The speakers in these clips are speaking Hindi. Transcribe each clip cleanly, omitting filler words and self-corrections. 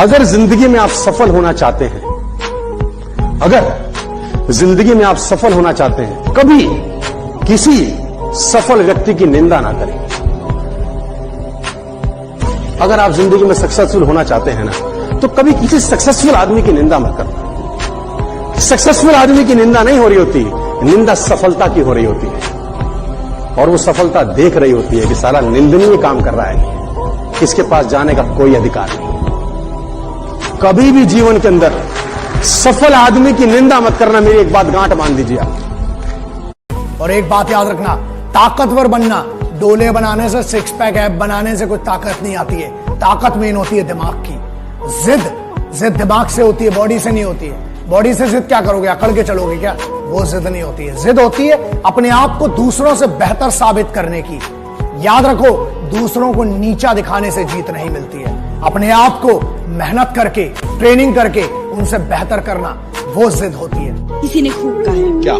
अगर जिंदगी में आप सफल होना चाहते हैं, अगर जिंदगी में आप सफल होना चाहते हैं, कभी किसी सफल व्यक्ति की निंदा ना करें। अगर आप जिंदगी में सक्सेसफुल होना चाहते हैं ना, तो कभी किसी सक्सेसफुल आदमी की निंदा मत करना। सक्सेसफुल आदमी की निंदा नहीं हो रही होती, निंदा सफलता की हो रही होती है, और वो सफलता देख रही होती है कि साला निंदनीय काम कर रहा है, इसके पास जाने का कोई अधिकार नहीं। कभी भी जीवन के अंदर सफल आदमी की निंदा मत करना। मेरी एक बात गांठ बांध दीजिए आप। और एक बात याद रखना, ताकतवर बनना डोले बनाने से, सिक्स पैक ऐप बनाने से कोई ताकत नहीं आती है। ताकत मेन होती है दिमाग की। जिद दिमाग से होती है, बॉडी से नहीं होती है। बॉडी से जिद क्या करोगे, अकड़ के चलोगे क्या? वो जिद नहीं होती है। जिद होती है अपने आप को दूसरों से बेहतर साबित करने की। याद रखो, दूसरों को नीचा दिखाने से जीत नहीं मिलती है। अपने आप को मेहनत करके, ट्रेनिंग करके उनसे बेहतर करना, वो जिद होती है। किसी ने खूब कहा है, क्या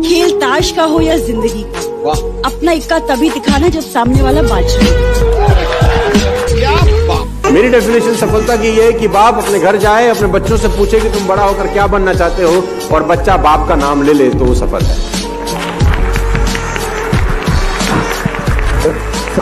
खेल ताश का हो या जिंदगी का, अपना इक्का तभी दिखाना जब सामने वाला बादशाह। मेरी डेफिनेशन सफलता की ये है कि बाप अपने घर जाए, अपने बच्चों से पूछे कि तुम बड़ा होकर क्या बनना चाहते हो, और बच्चा बाप का नाम ले तो वो सफल है।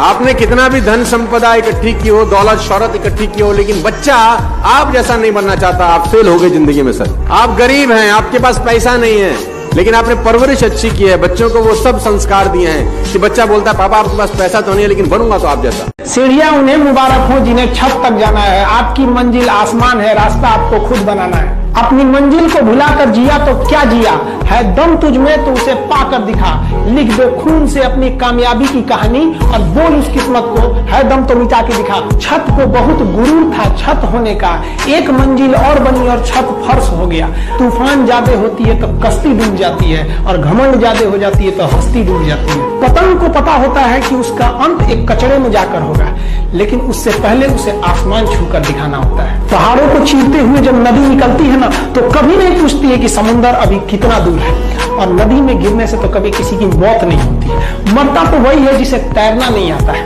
आपने कितना भी धन संपदा इकट्ठी की हो, दौलत शौहरत इकट्ठी की हो, लेकिन बच्चा आप जैसा नहीं बनना चाहता, आप फेल हो गए जिंदगी में। सर, आप गरीब हैं, आपके पास पैसा नहीं है, लेकिन आपने परवरिश अच्छी की है, बच्चों को वो सब संस्कार दिए हैं कि बच्चा बोलता है पापा आपके पास पैसा तो नहीं है, लेकिन बनूंगा तो आप जैसा। सीढ़ियां उन्हें मुबारक हो जिन्हें छत तक जाना है। आपकी मंजिल आसमान है, रास्ता आपको खुद बनाना है। अपनी मंजिल को भुलाकर जिया तो क्या जिया है, दम तुझ में तो उसे पाकर दिखा। लिख दे खून से अपनी कामयाबी की कहानी और बोल उस किस्मत को, है दम तो मिटा के दिखा। छत को बहुत गुरूर था छत होने का, एक मंजिल और बनी और छत फर्श हो गया। तूफान ज्यादा होती है तो कश्ती डूब जाती है, और घमंड ज्यादा हो जाती है तो हस्ती डूब जाती है। पतंग को पता होता है कि उसका अंत एक कचड़े में जाकर होगा, लेकिन उससे पहले उसे आसमान छूकर दिखाना होता है। पहाड़ों को चीरते हुए जब नदी निकलती है ना, तो कभी नहीं पूछती है कि समुद्र अभी कितना दूर है, और नदी में गिरने से तो कभी किसी की मौत नहीं होती। मरता तो वही है जिसे तैरना नहीं आता है।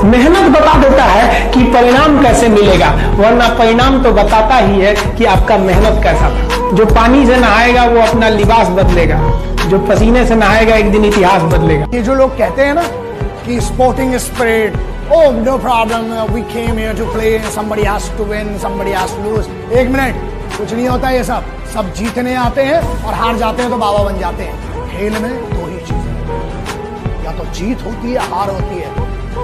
मेहनत बता देता है कि परिणाम कैसे मिलेगा, वरना परिणाम तो बताता ही है कि आपका मेहनत कैसा था। जो पानी से नहाएगा वो अपना लिबास बदलेगा, जो पसीने से नहाएगा एक दिन इतिहास बदलेगा। ये जो लोग कहते हैं ना कि sporting spirit, oh no problem, we came here to play, somebody has to win, somebody has to lose। एक मिनट, कुछ नहीं होता ये सब जीतने आते हैं और हार जाते हैं तो बाबा बन जाते हैं। खेल में दो ही चीजें, या तो जीत होती है, हार होती है।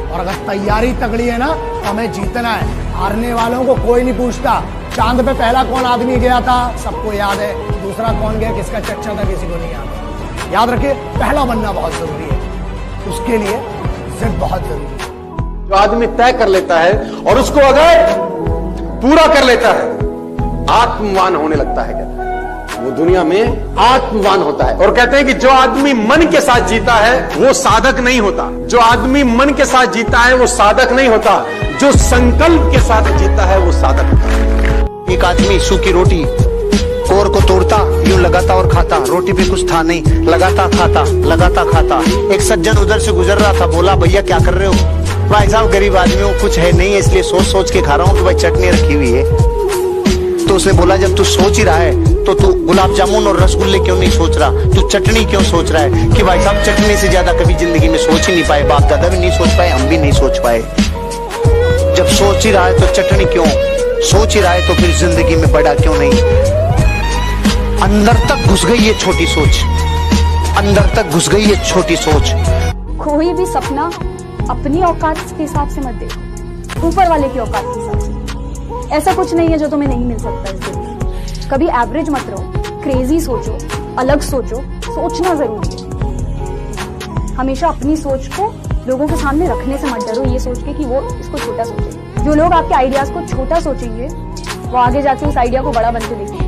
और अगर तैयारी तगड़ी है ना, तो हमें जीतना है। हारने वालों को कोई नहीं पूछता। चांद पे पहला कौन आदमी गया था, सबको याद है। दूसरा कौन गया, किसका चर्चा था, किसी को नहीं याद। याद रखिए, पहला बनना बहुत जरूरी है, उसके लिए जिद बहुत जरूरी है। जो आदमी तय कर लेता है और उसको अगर पूरा कर लेता है, आत्मवान होने लगता है। कहते हैं वो दुनिया में आत्मवान होता है। और कहते हैं कि जो आदमी मन के साथ जीता है वो साधक नहीं होता। जो आदमी मन के साथ जीता है वो साधक नहीं होता, जो संकल्प के साथ जीता है वो साधक होता है। एक आदमी सूखी रोटी कोर को तोड़ता, यूं लगाता और खाता। रोटी पे कुछ था नहीं, लगाता खाता, लगाता खाता। एक सज्जन उधर से गुजर रहा था, बोला भैया क्या कर रहे हो? भाई साहब गरीब आदमियों को कुछ है नहीं है, इसलिए सोच सोच के खा रहा हूँ कि भाई चटनी रखी हुई है। तो उसने बोला जब तू सोच ही रहा है तो तू गुलाब जामुन और रसगुल्ले क्यों नहीं सोच रहा, तू चटनी क्यों सोच रहा है? कि भाई साहब चटनी से ज्यादा कभी जिंदगी में सोच ही नहीं पाए, बाप दादा भी नहीं सोच पाए, हम भी नहीं सोच पाए। जब सोच ही रहा है तो चटनी क्यों, सोच ही रहा है तो फिर जिंदगी में बड़ा क्यों नहीं? अंदर तक घुस गई ये छोटी सोच, अंदर तक घुस गई ये छोटी सोच। कोई भी सपना अपनी औकात के हिसाब से मत देखो, ऊपर वाले की औकात के हिसाब से। ऐसा कुछ नहीं है जो तुम्हें नहीं मिल सकता इस दुनिया। कभी एवरेज मत रहो, क्रेजी सोचो, अलग सोचो। सोचना जरूरी है। हमेशा अपनी सोच को लोगों के सामने रखने से मत डरो, ये सोच के कि वो इसको छोटा सोचेंगे। जो लोग आपके आइडियाज को छोटा सोचेंगे, वो आगे जाके उस आइडिया को बड़ा बनते देखेंगे।